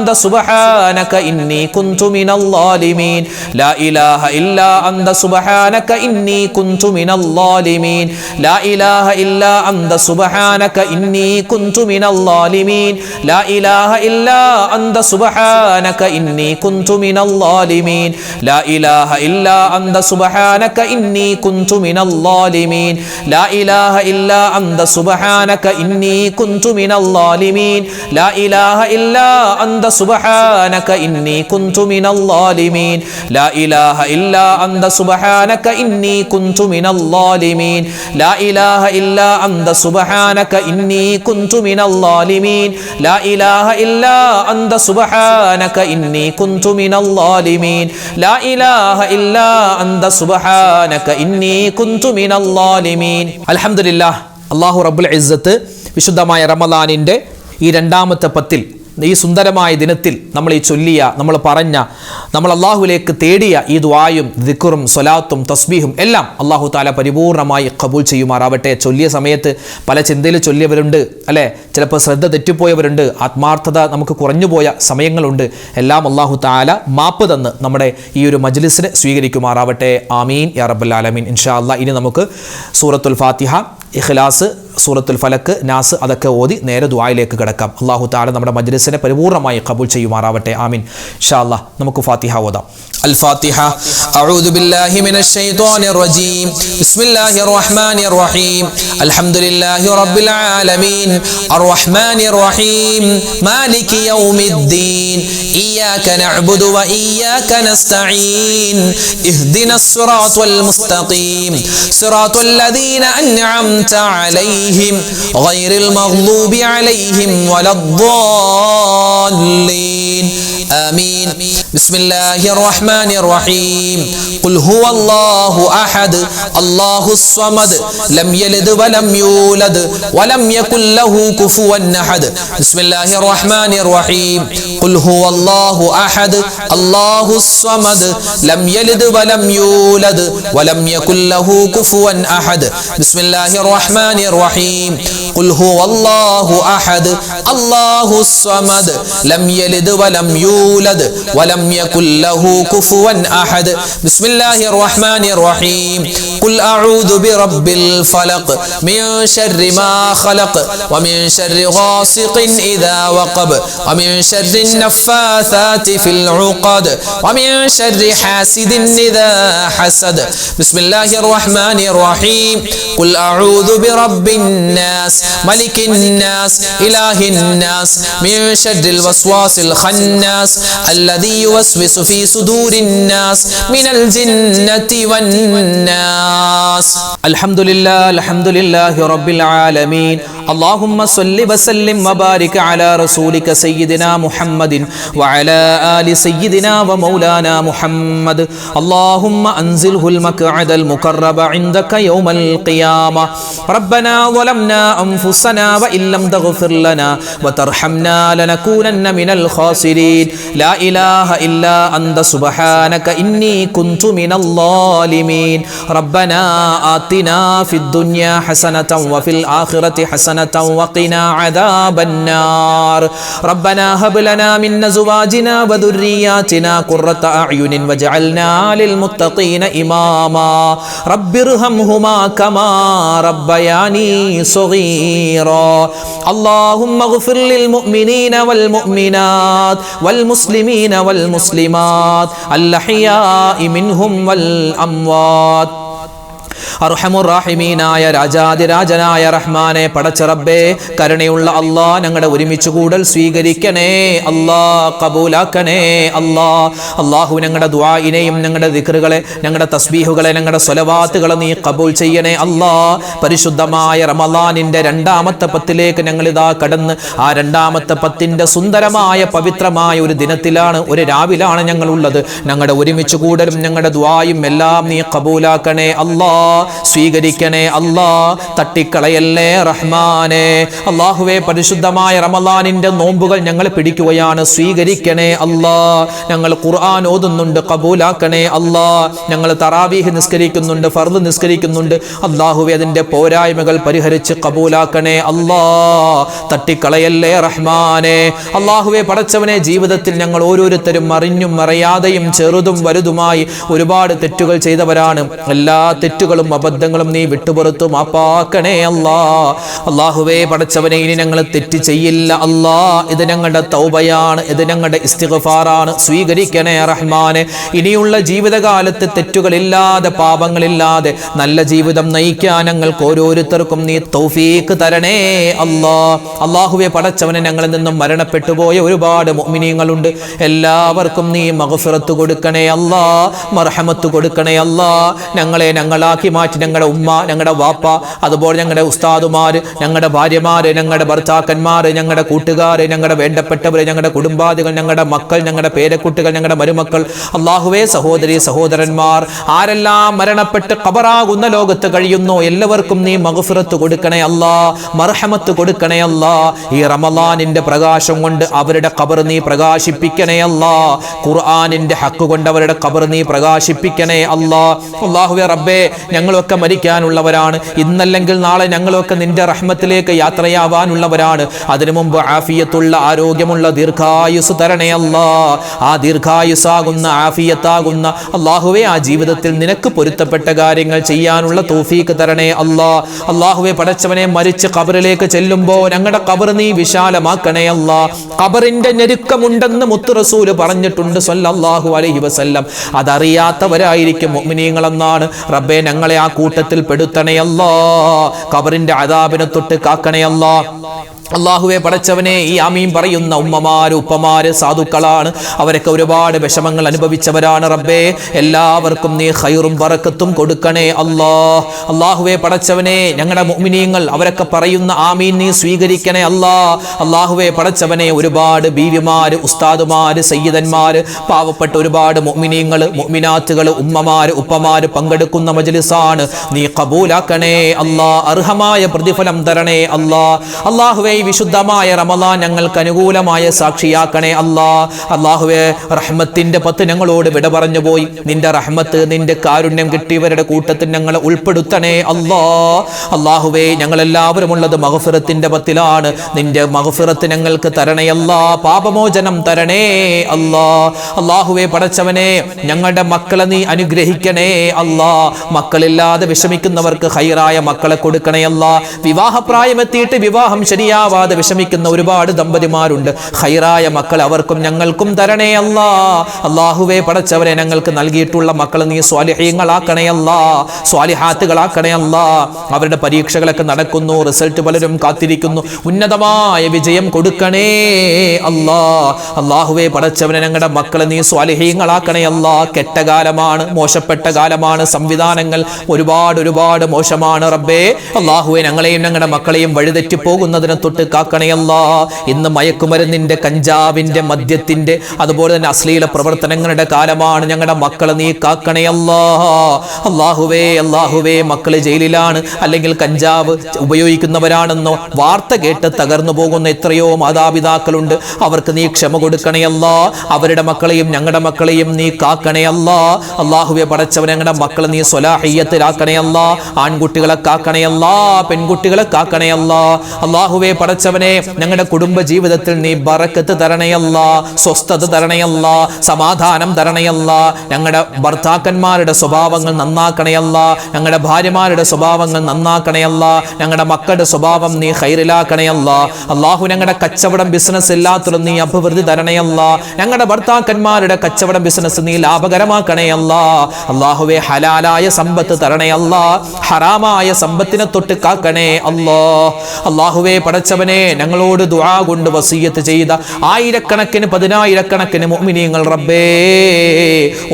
അന്ത സുബ്ഹാനക ഇന്നി കുന്തു മിനൽ ളാലിമീൻ. ലാ ഇലാഹ ഇല്ലാ അന്ത സുബ്ഹാനക ഇന്നി കുന്തു മിനൽ ളാലിമീൻ. ലാ ഇലാഹ ഇല്ലാ അന്ത സുബ്ഹാനക ഇന്നി കുന്തു മിനൽ ളാലിമീൻ. ലാ ഇലാഹ ഇല്ലാ അന്ത സുബ്ഹാനക ഇന്നി കുന്തു മിനൽ ളാലിമീൻ. ലാ ഇലാഹ ഇല്ലാ അന്ത സുബ്ഹാനക ഇന്നി കുന്തു മിനൽ ളാലിമീൻ. ലാ ഇലാഹ ഇല്ലാ അന്ത സുബ്ഹാനക ഇന്നി കുന്തു മിനൽ ളാലിമീൻ. ലാ ഇലാഹ ഇല്ലാ അന്ത സുബ്ഹാനക ഇന്നി കുന്തു മിനൽ ളാലിമീൻ. ലാ ഇലാഹ ഇല്ലാ അന്ത സുബ്ഹാനക ഇന്നി കുന്തു മിനൽ ളാലിമീൻ. ലാ ഇലാഹ ഇല്ലാ അന്ത സുബ്ഹാനക ഇന്നി കുന്തു മിനൽ ളാലിമീൻ. ലാ ഇലാഹ ഇല്ലാ അന്ത സുബ്ഹാനക ഇന്നി കുന്തു മിനൽ ളാലിമീൻ. ലാ ഇലാഹ ഇല്ലാ അന്ത സുബ്ഹാനക ഇന്നി കുന്തു മിനൽ ളാലിമീൻ. അൽഹംദുലില്ലാഹ്, അല്ലാഹു റബ്ബുൽ ഇസ്സത്ത് വിശുദ്ധമായ റമദാനിൻ്റെ ഈ രണ്ടാമത്തെ പത്തിൽ, ഈ സുന്ദരമായ ദിനത്തിൽ നമ്മൾ ഈ ചൊല്ലിയ, നമ്മൾ പറഞ്ഞ, നമ്മൾ അള്ളാഹുവിലേക്ക് തേടിയ ഈ ദുആയും ദിക്റും സ്വലാത്തും തസ്ബീഹും എല്ലാം അള്ളാഹു താല പരിപൂർണമായി ഖബൂൽ ചെയ്യുമാറാവട്ടെ. ചൊല്ലിയ സമയത്ത് പല ചിന്തയിൽ ചൊല്ലിയവരുണ്ട്, അല്ലേ? ചിലപ്പോൾ ശ്രദ്ധ തെറ്റിപ്പോയവരുണ്ട്, ആത്മാർത്ഥത നമുക്ക് കുറഞ്ഞുപോയ സമയങ്ങളുണ്ട്. എല്ലാം അള്ളാഹു താല മാപ്പ് തന്ന് നമ്മുടെ ഈ ഒരു മജ്ലിസിനെ സ്വീകരിക്കുമാറാവട്ടെ. ആമീൻ യാ റബ്ബൽ ആലമീൻ. ഇൻഷാ അല്ലാഹ് ഇനി നമുക്ക് സൂറത്തുൽ ഫാത്തിഹ, ഇഖ്ലാസ്, സൂറത്തുൽ ഫലക്ക്, നാസ് അതൊക്കെ ഓതി നേരെ ദുആയിലേക്ക് കിടക്കാം. അല്ലാഹു തആല നമ്മുടെ മജ്ലിസിനെ പരിപൂർണമായി ഖബൂൽ ചെയ്യുമാറാവട്ടെ. ആമീൻ. ഇൻഷാ അല്ലാഹ് നമുക്ക് ഫാത്തിഹ ഓതാം. الفاتحة. أعوذ بالله من الشيطان الرجيم. بسم الله الرحمن الرحيم. الحمد لله رب العالمين الرحمن الرحيم مالك يوم الدين إياك نعبد وإياك نستعين اهدنا الصراط المستقيم صراط الذين أنعمت عليهم غير المغضوب عليهم ولا الضالين آمين. بسم الله الرحمن الرحيم. قل هو الله أحد الله الصمد لم يلد ولم يولد ولم يكن له كفوا أحد. بسم الله الرحمن الرحيم. قل هو الله أحد الله الصمد لم يلد ولم يولد ولم يكن له كفوا أحد. بسم الله الرحمن الرحيم. قل هو الله أحد الله الصمد لم يلد ولم يولد ولم يكن له كفوا أحد. بسم الله الرحمن الرحيم. قل أعوذ برب الفلق من شر ما خلق ومن شر غاسق إذا وقب ومن شر النفاثات في العقد ومن شر حاسد إذا حسد. بسم الله الرحمن الرحيم. قل أعوذ برب الناس ملك الناس إله الناس من شر الوسواس الخناس الذي يوسوس في صدور الناس من الجنة والناس. الحمد لله رب العالمين. اللهم صل وسلم وبارك على رسولك سيدنا محمد وعلى آل سيدنا ومولانا محمد. اللهم أنزله المقعد المقرب عندك يوم القيامة. ربنا ظلمنا أنفسنا وإن لم تغفر لنا وترحمنا لنكونن من الخاسرين. لا إله إلا أنت سبحانك إني كنت من الظالمين. ربنا آتنا في الدنيا حسنة وفي الآخرة حسنة وقنا عذاب النار. ربنا هب لنا من أزواجنا وذرياتنا قرة أعين واجعلنا للمتقين إماما. رب ارحمهما كما ربياني صغيرا. اللهم اغفر للمؤمنين والمؤمنات والمسلمين والمسلمات الأحياء منهم والأموات. അർഹമുറാഹിമീനായ രാജാതിരാജനായ റഹ്മാനെ, പടച്ച റബ്ബേ, കരുണയുള്ള അല്ലാ, ഞങ്ങളുടെ ഒരുമിച്ച് കൂടൽ സ്വീകരിക്കണേ അല്ലാ, കബൂലാക്കണേ അല്ലാ. അല്ലാഹു ഞങ്ങളുടെ ദുആഇനെയും ഞങ്ങളുടെ ദിക്റുകളെ, ഞങ്ങളുടെ തസ്ബീഹുകളെ, ഞങ്ങളുടെ സ്വലവാത്തുകളെ നീ കബൂൽ ചെയ്യണേ അല്ലാ. പരിശുദ്ധമായ റമളാനിന്റെ രണ്ടാമത്തെ പത്തിലേക്ക് ഞങ്ങൾ ഇതാ കടന്ന് ആ രണ്ടാമത്തെ പത്തിന്റെ സുന്ദരമായ പവിത്രമായ ഒരു ദിനത്തിലാണ്, ഒരു രാവിലാണ് ഞങ്ങളുള്ളത്. ഞങ്ങളുടെ ഒരുമിച്ച് കൂടലും ഞങ്ങളുടെ ദുആയും എല്ലാം നീ കബൂലാക്കണേ അല്ലാ, സ്വീകരിക്കണേ അല്ലാ, തട്ടിക്കളയല്ലേ റഹ്മാനെ. അല്ലാഹുവേ, പരിശുദ്ധമായ റമളാനിന്റെ നോമ്പുകൾ ഞങ്ങൾ പിടിക്കുകയാണ്, സ്വീകരിക്കണേ അല്ലാ. ഞങ്ങൾ ഖുർആൻ ഓതുന്നുണ്ട്, കബൂലാക്കണേ അല്ലാ. ഞങ്ങൾ തറാവീഹ് നിസ്കരിക്കുന്നുണ്ട്, ഫർദ് നിസ്കരിക്കുന്നുണ്ട്. അല്ലാഹുവേ, അതിന്റെ പോരായ്മകൾ പരിഹരിച്ച് കബൂലാക്കണേ അല്ലാ, തട്ടിക്കളയല്ലേ റഹ്മാനെ. അല്ലാഹുവേ, പടച്ചവനെ, ജീവിതത്തിൽ ഞങ്ങൾ ഓരോരുത്തരും അറിഞ്ഞും അറിയാതെയും ചെറുതും വലുതുമായി ഒരുപാട് തെറ്റുകൾ ചെയ്തവരാണ്. എല്ലാ തെറ്റുകളും അബദ്ധങ്ങളും നീ വിട്ടുപുറത്തു മാപ്പാക്കണേ അല്ലാ. അല്ലാഹുവേ, പടച്ചവനെ, ഇനി ഞങ്ങൾ തെറ്റ് ചെയ്യില്ല അല്ലാ. ഇത് ഞങ്ങളുടെ തൗബയാണ്, ഇത് ഞങ്ങളുടെ ഇസ്തിഗ്ഫാറാണ്, സ്വീകരിക്കണേ റഹ്മാനെ. ഇനിയുള്ള ജീവിതകാലത്ത് തെറ്റുകളില്ലാതെ പാപങ്ങളില്ലാതെ നല്ല ജീവിതം നയിക്കാൻ ഞങ്ങൾക്ക് ഓരോരുത്തർക്കും നീ തൗഫീഖ് തരണേ അല്ലാ. അല്ലാഹുവേ, പടച്ചവനെ, ഞങ്ങളിൽ നിന്നും മരണപ്പെട്ടു പോയ ഒരുപാട് മുഅ്മിനീങ്ങളുണ്ട്. എല്ലാവർക്കും നീ മഗ്ഫിറത്ത് കൊടുക്കണേ അല്ലാ, മർഹമത്ത് കൊടുക്കണേ അല്ലാ. ഞങ്ങളെ ഞങ്ങളാക്കി മാറ്റി ഞങ്ങളുടെ ഉമ്മ, ഞങ്ങളുടെ വാപ്പ, അതുപോലെ ഞങ്ങളുടെ ഉസ്താദുമാർ, ഞങ്ങളുടെ ഭാര്യമാര്, ഞങ്ങളുടെ ഭർത്താക്കന്മാർ, ഞങ്ങളുടെ കൂട്ടുകാർ, ഞങ്ങളുടെ വേണ്ടപ്പെട്ടവർ, ഞങ്ങളുടെ കുടുംബാദികൾ, ഞങ്ങളുടെ മക്കൾ, ഞങ്ങളുടെ പേരക്കുട്ടികൾ, ഞങ്ങളുടെ മരുമക്കൾ, അള്ളാഹുവേ സഹോദരി സഹോദരന്മാർ ആരെല്ലാം മരണപ്പെട്ട് ഖബറാകുന്ന ലോകത്ത് കഴിയുന്നു എല്ലാവർക്കും നീ മഗ്ഫിറത്ത് കൊടുക്കണേ അല്ലാ, മർഹമത്ത് കൊടുക്കണേ അല്ലാ. ഈ റമളാനിന്റെ പ്രകാശം കൊണ്ട് അവരുടെ ഖബർ നീ പ്രകാശിപ്പിക്കണേ അല്ലാ. ഖുർആനിന്റെ ഹക്ക് കൊണ്ട് അവരുടെ ഖബർ നീ പ്രകാശിപ്പിക്കണേ അല്ലാ. അല്ലാഹുവേ റബ്ബേ, ഞങ്ങളൊക്കെ മരിക്കാനുള്ളവരാണ്. ഇന്നല്ലെങ്കിൽ നാളെ ഞങ്ങളൊക്കെ നിന്റെ റഹ്മത്തിലേക്ക് യാത്രയാവാനുള്ളവരാണ്. അതിനു മുമ്പ് ആഫിയത്തുള്ള ആരോഗ്യമുള്ള ദീർഘായുസ് തരണേ അല്ലാ. ആ ദീർഘായുസാകുന്ന ആഫിയത്താകുന്ന അല്ലാഹുവേ ആ ജീവിതത്തിൽ നിനക്ക് പൊരുത്തപ്പെട്ട കാര്യങ്ങൾ ചെയ്യാനുള്ള തൗഫീഖ് തരണേ അല്ലാ. അല്ലാഹുവേ പടച്ചവനെ, മരിച്ച് ഖബറിലേക്ക് ചെല്ലുമ്പോൾ ഞങ്ങളുടെ ഖബർ നീ വിശാലമാക്കണേ അല്ലാ. ഖബറിന്റെ ഞെരുക്കമുണ്ടെന്ന് മുത്ത് റസൂല് പറഞ്ഞിട്ടുണ്ട് സ്വല്ലല്ലാഹു അലൈഹി വസല്ലം. അതറിയാത്തവരായിരിക്കും മുഅ്മിനീങ്ങൾ എന്നാണ്. റബ്ബേ, ഞങ്ങളെ ആ കൂട്ടത്തിൽ പെടുത്തണേ അല്ലാ. ഖബറിന്റെ അദാബിനെ തൊട്ട് കാക്കണേ അല്ലാ. അള്ളാഹുവെ പടച്ചവനെ, ഈ ആമീൻ പറയുന്ന ഉമ്മമാര് ഉപ്പമാര് സാധുക്കളാണ്. അവരൊക്കെ ഒരുപാട് വിഷമങ്ങൾ അനുഭവിച്ചവരാണ്. റബ്ബേ, എല്ലാവർക്കും നീ ഖൈറും ബറക്കത്തും കൊടുക്കണേ അല്ലാ. അള്ളാഹുവെ പടച്ചവനെ, ഞങ്ങളുടെ മുഅ്മിനീങ്ങൾ അവരൊക്കെ പറയുന്ന ആമീൻ നീ സ്വീകരിക്കണേ അല്ലാ. അള്ളാഹുവെ പടച്ചവനെ, ഒരുപാട് ബീവിമാര്, ഉസ്താദുമാര്, സയ്യിദന്മാര്, പാവപ്പെട്ട ഒരുപാട് മുഅ്മിനീങ്ങൾ, മുഅ്മിനാത്തുകൾ, ഉമ്മമാര് ഉപ്പമാര് പങ്കെടുക്കുന്ന മജ്ലിസാണ്. നീ ഖബൂലാക്കണേ അല്ലാ. അർഹമായ പ്രതിഫലം തരണേ അല്ലാ. അള്ളാഹുവേ, വിശുദ്ധമായ റമളാൻ ഞങ്ങൾക്ക് അനുകൂലമായ സാക്ഷിയാക്കണേ അല്ലാ. അല്ലാഹുവേ, റഹ്മത്തിന്റെ 10 ഞങ്ങളോട് വിട പറഞ്ഞു പോയി. നിന്റെ റഹ്മത്ത്, നിന്റെ കാരുണ്യം കിട്ടിയവരുടെ കൂട്ടത്തിൽ ഞങ്ങളെ ഉൾപ്പെടുത്തണേ അല്ലാ. അല്ലാഹുവേ, ഞങ്ങളെല്ലാവരും ഉള്ളത് മഗ്ഫിറത്തിന്റെ 10ലാണ്. നിന്റെ മഗ്ഫിറത്ത് ഞങ്ങൾക്ക് തരണേ അല്ലാ. പാപമോചനം തരണേ അല്ലാ. അല്ലാഹുവേ പടച്ചവനെ, ഞങ്ങളുടെ മക്കളെ നീ അനുഗ്രഹിക്കണേ അല്ലാ. മക്കളില്ലാതെ വിഷമിക്കുന്നവർക്ക് ഖൈറായ മക്കളെ കൊടുക്കണേ അല്ലാ. വിവാഹപ്രായമെത്തിയിട്ട് വിവാഹം ശരിയാവാതെ വിഷമിക്കുന്ന ഒരുപാട് ദമ്പതിമാരുണ്ട്. ഖൈറായ മക്കൾ അവർക്കും ഞങ്ങൾക്കും തരണേ അല്ലാ. അല്ലാഹുവേ പടച്ചവരെ, ഞങ്ങൾക്ക് നൽകിയിട്ടുള്ള മക്കളെ നീ സ്വാലിഹീങ്ങളാക്കണേ അല്ലാ, സ്വാലിഹാത്തുകളാക്കണേ അല്ലാ. അവരുടെ പരീക്ഷകളൊക്കെ നടക്കുന്നു, റിസൾട്ട് പലരും കാത്തിരിക്കുന്നു. ഉന്നതമായ വിജയം കൊടുക്കണേ അല്ലാ. അല്ലാഹുവേ പടച്ചവനെ, ഞങ്ങളുടെ മക്കളെ നീ സ്വാലിഹീങ്ങളാക്കണേ അല്ലാ. കെട്ട കാലമാണ്, മോശപ്പെട്ട കാലമാണ്, സംവിധാനങ്ങൾ ഒരുപാട് മോശമാണ്. റബ്ബേ, അല്ലാഹുവേ, ഞങ്ങളെയും ഞങ്ങളുടെ മക്കളെയും വഴിതെറ്റി പോകുന്നതിനെ തൊട്ട് കാക്കണേ അല്ലാ. ഇന്ന് മയക്കുമരുന്നിന്റെ, കഞ്ചാവിന്റെ, മദ്യത്തിന്റെ, അതുപോലെ തന്നെ അശ്ലീല പ്രവർത്തനങ്ങളുടെ കാലമാണ്. ഞങ്ങളുടെ മക്കളെ നീ കാക്കണേ അല്ലാ. അല്ലാഹുവേ, മക്കള് ജയിലിലാണ്, അല്ലെങ്കിൽ കഞ്ചാവ് ഉപയോഗിക്കുന്നവരാണെന്നോ വാർത്ത കേട്ട് തകർന്നു പോകുന്ന എത്രയോ മാതാപിതാക്കളുണ്ട്. അവർക്ക് നീ ക്ഷമ കൊടുക്കണേ അല്ലാ. അവരുടെ മക്കളെയും ഞങ്ങളുടെ മക്കളെയും നീ കാക്കണേ അല്ലാ. അല്ലാഹുവേ പടച്ചവൻ, ഞങ്ങളുടെ മക്കളെ നീ സ്വലാഹിയ്യത്തിലാക്കണേ അല്ലാ. ആൺകുട്ടികളെ കാക്കണേ അല്ലാ, പെൺകുട്ടികളെ കാക്കണേ അല്ലാ. അല്ലാഹുവേ പടച്ചവനെ, ഞങ്ങളുടെ കുടുംബ ജീവിതത്തിൽ നീ ബറക്കത്ത് തരണയല്ല, സ്വസ്ഥത തരണയല്ല, സമാധാനം തരണയല്ല. ഞങ്ങളുടെ ഭർത്താക്കന്മാരുടെ സ്വഭാവങ്ങൾ നന്നാക്കണയല്ല, ഞങ്ങളുടെ ഭാര്യമാരുടെ സ്വഭാവങ്ങൾ നന്നാക്കണയല്ല, ഞങ്ങളുടെ മക്കളുടെ സ്വഭാവം നീ ഖൈറിലാക്കണയല്ല. അല്ലാഹു, ഞങ്ങളുടെ കച്ചവടം ബിസിനസ് എല്ലാത്തിലും നീ അഭിവൃദ്ധി തരണയല്ല. ഞങ്ങളുടെ ഭർത്താക്കന്മാരുടെ കച്ചവടം ബിസിനസ് നീ ലാഭകരമാക്കണയല്ല. അല്ലാഹുവേ, ഹലാലായ സമ്പത്ത് തരണയല്ല, ഹറാമായ സമ്പത്തിനെ തൊട്ട് കാക്കണേ അല്ലാ. അല്ലാഹുവേ പടച്ചവനെ, ഞങ്ങളോട് ദുആ കൊണ്ട് വസിയത്ത് ചെയ്ത ആയിരക്കണക്കിന് പതിനായിരക്കണക്കിന് മുഅ്മിനീങ്ങൾ റബ്ബേ,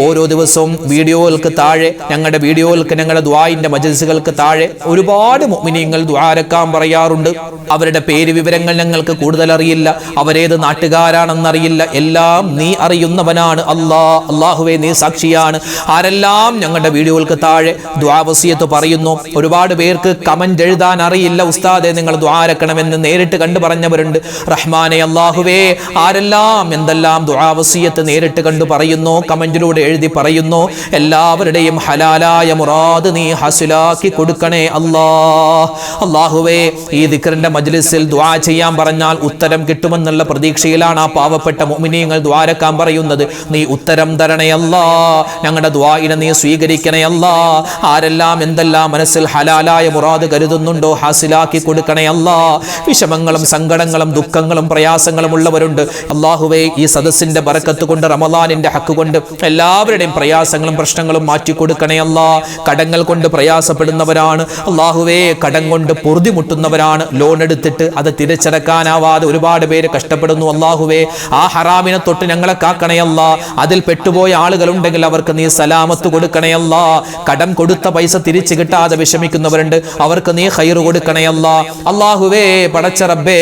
ഓരോ ദിവസവും വീഡിയോകൾക്ക് താഴെ, ഞങ്ങളുടെ വീഡിയോകൾക്ക്, ഞങ്ങളുടെ ദുആഇന്റെ മജ്ലിസുകൾക്ക് താഴെ ഒരുപാട് മുഅ്മിനീങ്ങൾ ദുആരക്കാൻ പറയാറുണ്ട്. അവരുടെ പേര് വിവരങ്ങൾ ഞങ്ങൾക്ക് കൂടുതൽ അറിയില്ല, അവരേത് നാട്ടുകാരാണെന്നറിയില്ല, എല്ലാം നീ അറിയുന്നവനാണ് അല്ലാ. അല്ലാഹുവേ, നീ സാക്ഷിയാണ്. ആരെല്ലാം ഞങ്ങളുടെ വീഡിയോകൾക്ക് താഴെ ദുആ വസിയത്ത് പറയുന്നു. ഒരുപാട് പേർക്ക് കമന്റ് എഴുതാൻ അറിയില്ല, ഉസ്താദെ നിങ്ങൾ ദുആരക്കണമെന്ന് നേരിട്ട് കണ്ടു പറഞ്ഞവരുണ്ട്. റഹ്മാനെ അല്ലാഹുവേ, ആരെല്ലാം എന്തെല്ലാം ദുആ വസിയത്ത് നേരിട്ട് കണ്ടു പറയുന്നു, കമന്റിലൂടെ എഴുതി പറയുന്നു, എല്ലാവരുടെയും ഹലാലായ മുറാദ് നീ ഹാസിലാക്കി കൊടുക്കണേ അല്ലാ. അല്ലാഹുവേ, ഈ ദിക്റിന്റെ മജ്ലിസിൽ ദുആ ചെയ്യാൻ പറഞ്ഞാൽ ഉത്തരം കിട്ടുമെന്നുള്ള പ്രതീക്ഷയിലാണ് ആ പാവപ്പെട്ട മുഅ്മിനീങ്ങൾ ദുആരക്കാൻ പറയുന്നത്. നീ ഉത്തരം തരണേ അല്ലാ. ഞങ്ങളുടെ ദുആഇനെ നീ സ്വീകരിക്കണേ അല്ലാ. ആരെല്ലാം എന്തെല്ലാം മനസ്സിൽ ഹലാലായ മുറാദ് കരുതുന്നുണ്ടോ ഹാസിലാക്കി കൊടുക്കണേ അല്ലാ. വിഷമങ്ങളും സങ്കടങ്ങളും ദുഃഖങ്ങളും പ്രയാസങ്ങളും ഉള്ളവരുണ്ട്. അല്ലാഹുവേ, ഈ സദസ്സിന്റെ ബറക്കത്ത് കൊണ്ട്, റമദാനിന്റെ ഹക്ക് കൊണ്ട് എല്ലാവരുടെയും പ്രയാസങ്ങളും പ്രശ്നങ്ങളും മാറ്റിക്കൊടുക്കണേ അല്ലാ. കടങ്ങൾ കൊണ്ട് പ്രയാസപ്പെടുന്നവരാണ് അല്ലാഹുവേ, കടം കൊണ്ട് പൊറുതിമുട്ടുന്നവരാണ്. ലോൺ എടുത്തിട്ട് അത് തിരിച്ചടക്കാനാവാതെ ഒരുപാട് പേര് കഷ്ടപ്പെടുന്നു. അല്ലാഹുവേ, ആ ഹറാമിനെ തൊട്ട് ഞങ്ങളെ കാക്കണേ അല്ലാ. അതിൽ പെട്ടുപോയ ആളുകളുണ്ടെങ്കിൽ അവർക്ക് നീ സലാമത്ത് കൊടുക്കണേ അല്ലാ. കടം കൊടുത്ത പൈസ തിരിച്ചു കിട്ടാതെ വിഷമിക്കുന്നവരുണ്ട്, അവർക്ക് നീ ഖൈർ കൊടുക്കണേ അല്ലാ. അല്ലാഹുവേ, പടച്ച റബ്ബേ,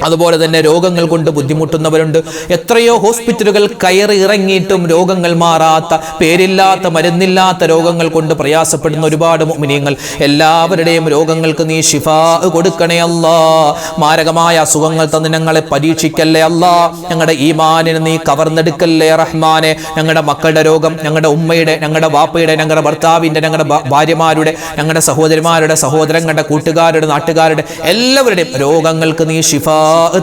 അതുപോലെ തന്നെ രോഗങ്ങൾ കൊണ്ട് ബുദ്ധിമുട്ടുന്നവരുണ്ട്. എത്രയോ ഹോസ്പിറ്റലുകൾ കയറി ഇറങ്ങിയിട്ടും രോഗങ്ങൾ മാറാത്ത, പേരില്ലാത്ത മരുന്നില്ലാത്ത രോഗങ്ങൾ കൊണ്ട് പ്രയാസപ്പെടുന്ന ഒരുപാട് മുഅ്മിനീങ്ങൾ, എല്ലാവരുടെയും രോഗങ്ങൾക്ക് നീ ശിഫാ കൊടുക്കണേ അല്ലാ. മാരകമായ അസുഖങ്ങൾ തന്ന് ഞങ്ങളെ പരീക്ഷിക്കല്ലേ അല്ലാ. ഞങ്ങളുടെ ഈമാനിനെ നീ കവർന്നെടുക്കല്ലേ റഹ്മാനെ. ഞങ്ങളുടെ മക്കളുടെ രോഗം, ഞങ്ങളുടെ ഉമ്മയുടെ, ഞങ്ങളുടെ വാപ്പയുടെ, ഞങ്ങളുടെ ഭർത്താവിൻ്റെ, ഞങ്ങളുടെ ഭാര്യമാരുടെ, ഞങ്ങളുടെ സഹോദരിമാരുടെ, സഹോദരങ്ങളുടെ, കൂട്ടുകാരുടെ, നാട്ടുകാരുടെ എല്ലാവരുടെയും രോഗങ്ങൾക്ക് നീ ശിഫാ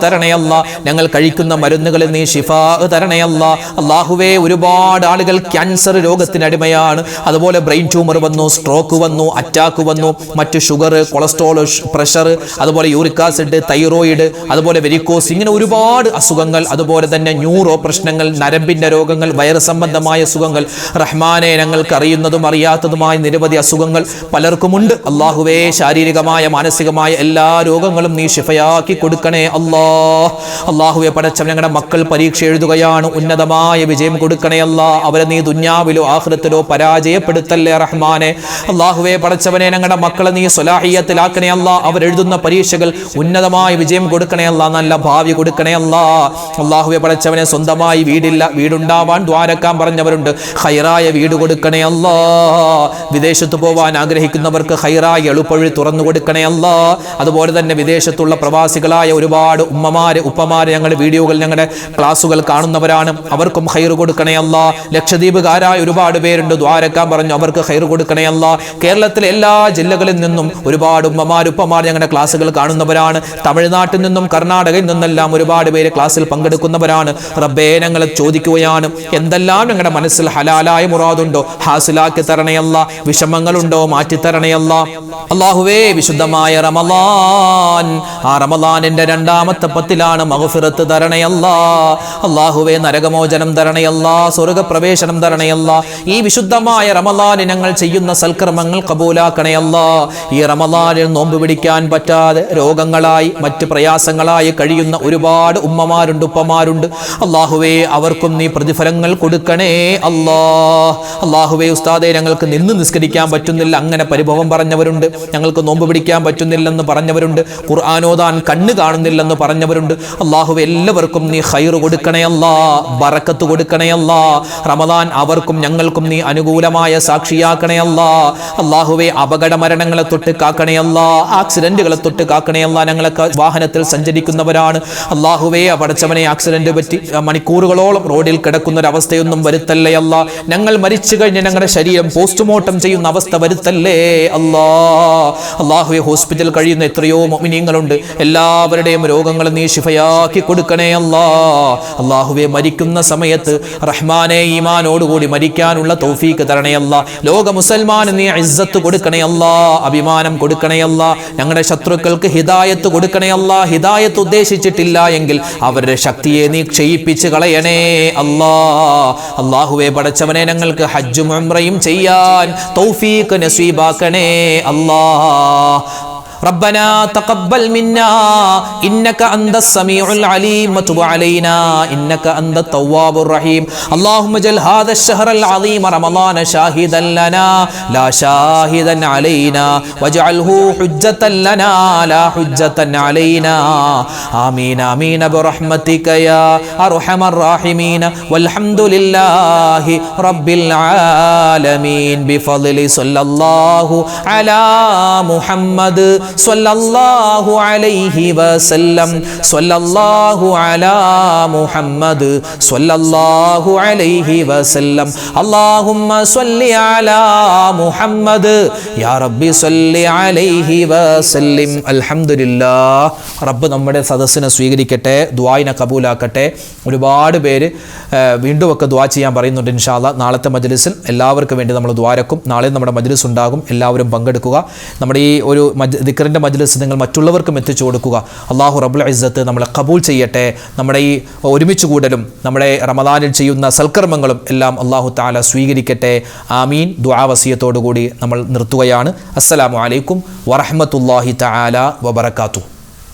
തരണേ അല്ലാ. ഞങ്ങൾ കഴിക്കുന്ന മരുന്നുകളിൽ നീ ശിഫാ തരണേ അല്ലാ. അല്ലാഹുവേ, ഒരുപാട് ആളുകൾ ക്യാൻസർ രോഗത്തിന് അടിമയാണ്. അതുപോലെ ബ്രെയിൻ ട്യൂമർ വന്നു, സ്ട്രോക്ക് വന്നു, അറ്റാക്ക് വന്നു, മറ്റ് ഷുഗർ, കൊളസ്ട്രോൾ, പ്രഷർ, അതുപോലെ യൂറിക് ആസിഡ്, തൈറോയിഡ്, അതുപോലെ വെരിക്കോസ്, ഇങ്ങനെ ഒരുപാട് അസുഖങ്ങൾ. അതുപോലെ തന്നെ ന്യൂറോ പ്രശ്നങ്ങൾ, നരമ്പിന്റെ രോഗങ്ങൾ, വൈറസ് സംബന്ധമായ അസുഖങ്ങൾ. റഹ്മാനെ, ഞങ്ങൾക്ക് അറിയുന്നതും അറിയാത്തതുമായ നിരവധി അസുഖങ്ങൾ പലർക്കുമുണ്ട്. അല്ലാഹുവേ, ശാരീരികമായ മാനസികമായ എല്ലാ രോഗങ്ങളും നീ ശിഫയാക്കി കൊടുക്കണേ അല്ലാ. അല്ലാഹുവേ, പടച്ചവൻ, ഞങ്ങളുടെ മക്കൾ പരീക്ഷ എഴുതുകയാണ്, ഉന്നതമായ വിജയം കൊടുക്കണേ അല്ലാ. അവരെ നീ ദുനിയാവിലോ ആഖിറത്തിലോ പരാജയപ്പെടുത്തല്ലേ റഹ്മാനെ. അല്ലാഹുവേ, പടച്ചവനെ, ഞങ്ങളുടെ മക്കളെ നീ സ്വലാഹിയത്തിലാക്കണേ അല്ലാ. അവരെഴുതുന്ന പരീക്ഷകൾ ഉന്നതമായ വിജയം കൊടുക്കണേ അല്ലാ, നല്ല ഭാവി കൊടുക്കണേ അല്ലാ. അല്ലാഹുവേ, പടച്ചവനെ, സ്വന്തമായി വീടില്ല, വീടുണ്ടാവാൻ ദ്വാരക്കാൻ പറഞ്ഞവരുണ്ട്, ഖൈറായ വീട് കൊടുക്കണേ അല്ലാ. വിദേശത്ത് പോവാൻ ആഗ്രഹിക്കുന്നവർക്ക് ഖൈറായ എളുപ്പവഴി തുറന്നു കൊടുക്കണേ അല്ലാ. അതുപോലെ തന്നെ വിദേശത്തുള്ള പ്രവാസികളായ ഒരുപാട് ഉമ്മമാര്, ഉപ്പമാര് ഞങ്ങളുടെ വീഡിയോകൾ, ഞങ്ങളുടെ ക്ലാസുകൾ കാണുന്നവരാണ്, അവർക്കും ഖൈർ കൊടുക്കണേ അല്ലാ. ലക്ഷദ്വീപുകാരായ ഒരുപാട് പേരുണ്ട്, ദ്വാരക്കാൻ പറഞ്ഞു, അവർക്ക് ഖൈർ കൊടുക്കണേ അല്ലാ. കേരളത്തിലെ എല്ലാ ജില്ലകളിൽ നിന്നും ഒരുപാട് ഉമ്മമാർ, ഉപ്പമാർ ഞങ്ങളുടെ ക്ലാസുകൾ കാണുന്നവരാണ്. തമിഴ്നാട്ടിൽ നിന്നും കർണാടകയിൽ നിന്നെല്ലാം ഒരുപാട് പേര് ക്ലാസ്സിൽ പങ്കെടുക്കുന്നവരാണ്. റബ്ബേ, ഞങ്ങൾ ചോദിക്കുകയാണ്, എന്തെല്ലാം ഞങ്ങളുടെ മനസ്സിൽ ഹലാലായ മുറാദുണ്ടോ ഹാസിലാക്കി തരണേ അല്ലാ. വിഷമങ്ങളുണ്ടോ മാറ്റിത്തരണേ അല്ലാ. അല്ലാഹുവേ, വിശുദ്ധമായ റമളാൻ, ആ റമളാനിന്റെ രണ്ടാമത്തെ പത്തിലാണ്, മഗ്ഫിറത്ത് തരണേ അല്ലാ. അല്ലാഹുവേ, നരകമോചനം തരണേ അല്ലാ, സ്വർഗ്ഗപ്രവേശനം തരണേ അല്ലാ. ഈ വിശുദ്ധമായ റമളാനിൽ ഞങ്ങൾ ചെയ്യുന്ന സൽക്കർമ്മങ്ങൾ കബൂലാക്കണേ അല്ലാ. ഈ റമളാനിൽ നോമ്പ് പിടിക്കാൻ പറ്റാതെ രോഗങ്ങളായി മറ്റ് പ്രയാസങ്ങളായി കഴിയുന്ന ഒരുപാട് ഉമ്മമാരുണ്ട്, ഉപ്പമാരുണ്ട്. അല്ലാഹുവേ, അവർക്കും നീ പ്രതിഫലങ്ങൾ കൊടുക്കണേ അല്ലാ. അല്ലാഹുവേ, ഉസ്താദേ, ഞങ്ങൾക്ക് നിന്ന് നിസ്കരിക്കാൻ പറ്റുന്നില്ല, അങ്ങനെ പരിഭവം പറഞ്ഞവരുണ്ട്. ഞങ്ങൾക്ക് നോമ്പ് പിടിക്കാൻ പറ്റുന്നില്ലെന്ന് പറഞ്ഞവരുണ്ട്. ഖുർആൻ ഓതാൻ കണ്ണ് കാണുന്നില്ലെന്ന് പറഞ്ഞവരുണ്ട്. അല്ലാഹുവേ, എല്ലാവർക്കും നീ ഖൈർ കൊടുക്കണേ അല്ലാ, ബറക്കത്ത് കൊടുക്കണേ അല്ലാ. റമളാൻ അവർക്കും ഞങ്ങൾക്കും നീ അനുകൂലമായ സാക്ഷിയാക്കണേ അല്ലാ. അല്ലാഹുവേ, അപകട മരണങ്ങളെ തൊട്ട് കാക്കണേ അല്ലാ, ആക്സിഡന്റുകളെ തൊട്ട് കാക്കണേ അല്ലാ. ഞങ്ങളൊക്കെ വാഹനത്തിൽ സഞ്ചരിക്കുന്നവരാണ്. അല്ലാഹുവേ, പടച്ചവനെ, ആക്സിഡന്റ് പറ്റി മണിക്കൂറുകളോളം റോഡിൽ കിടക്കുന്ന ഒരു അവസ്ഥയൊന്നും വരുത്തല്ലേ അല്ലാ. ഞങ്ങൾ മരിച്ചു കഴിഞ്ഞ് ഞങ്ങളുടെ ശരീരം പോസ്റ്റ്മോർട്ടം ചെയ്യുന്ന അവസ്ഥ വരുത്തല്ലേ അല്ലാ. അല്ലാഹുവേ, ഹോസ്പിറ്റൽ കഴിയുന്ന എത്രയോ മുഅ്മിനീങ്ങളുണ്ട്, എല്ലാവരുടെയും രോഗങ്ങൾ നീ ശിഫയാക്കി കൊടുക്കണേ അല്ലാ. അല്ലാഹുവേ, മരിക്കുന്ന സമയത്ത് റഹ്മാനെ, ഈമാനോടുകൂടി മരിക്കാനുള്ള തൗഫീക്ക് തരണേ അല്ലാ. ലോക മുസൽമാന് നീ ഇസ്സത്ത് കൊടുക്കണേ അല്ലാ, അഭിമാനം കൊടുക്കണേ അല്ലാ. ഞങ്ങളുടെ ശത്രുക്കൾക്ക് ഹിദായത്ത് കൊടുക്കണേ അല്ലാ. ഹിദായത്ത് ഉദ്ദേശിച്ചിട്ടില്ല എങ്കിൽ അവരുടെ ശക്തിയെ നീ ക്ഷയിപ്പിച്ച് കളയണേ അല്ലാ. അല്ലാഹുവേ, പടച്ചവനെ, ഞങ്ങൾക്ക് ഹജ്ജും ഉംറയും ചെയ്യാൻ തൗഫീഖ് നസീബാക്കണേ അല്ലാ. ربنا تقبل منا إنك أنت السميع العليم وتب علينا إنك أنت التواب الرحيم. اللهم اجعل هذا الشهر العظيم رمضان شاهدا لنا لا شاهدا علينا واجعله حجة لنا لا حجة علينا. آمين آمين برحمتك يا أرحم الراحمين والحمد لله رب العالمين بفضل صلى الله على محمد സ്വല്ലല്ലാഹു അലൈഹി വസല്ലം. സ്വല്ലല്ലാഹു അലാ മുഹമ്മദ് സ്വല്ലല്ലാഹു അലൈഹി വസല്ലം. അല്ലാഹുമ്മ സ്വല്ലി അലാ മുഹമ്മദ് യാ റബ്ബി സ്വല്ലി അലൈഹി വസല്ലം. അൽഹംദുലില്ലാഹ്. റബ്ബ് നമ്മുടെ സദസ്സിനെ സ്വീകരിക്കട്ടെ, ദുആഇനെ കബൂലാക്കട്ടെ. ഒരുപാട് പേര് വീണ്ടും ഒക്കെ ദുആ ചെയ്യാൻ പറയുന്നുണ്ട്. ഇൻഷാ അല്ലാഹ് നാളത്തെ മജ്ലിസിൽ എല്ലാവർക്കും വേണ്ടി നമ്മൾ ദുആരക്കും. നാളെ നമ്മുടെ മജ്ലിസ് ഉണ്ടാകും, എല്ലാവരും പങ്കെടുക്കുക. നമ്മുടെ ഈ ഒരു ദിക്റിൻ്റെ മജ്ലിസ് നിങ്ങൾ മറ്റുള്ളവർക്കും എത്തിച്ചു കൊടുക്കുക. അള്ളാഹു റബ്ബുൽ ഇസ്സത്ത് നമ്മളെ ഖബൂൽ ചെയ്യട്ടെ. നമ്മുടെ ഈ ഒരുമിച്ച് കൂടലും നമ്മുടെ റമദാനിൽ ചെയ്യുന്ന സൽക്കർമ്മങ്ങളും എല്ലാം അള്ളാഹു തആല സ്വീകരിക്കട്ടെ. ആമീൻ. ദുആ വസിയത്തോടു കൂടി നമ്മൾ നിർത്തുകയാണ്. അസ്സലാമു അലൈക്കും വറഹ്മത്തുള്ളാഹി തആല വബറകാതുഹു.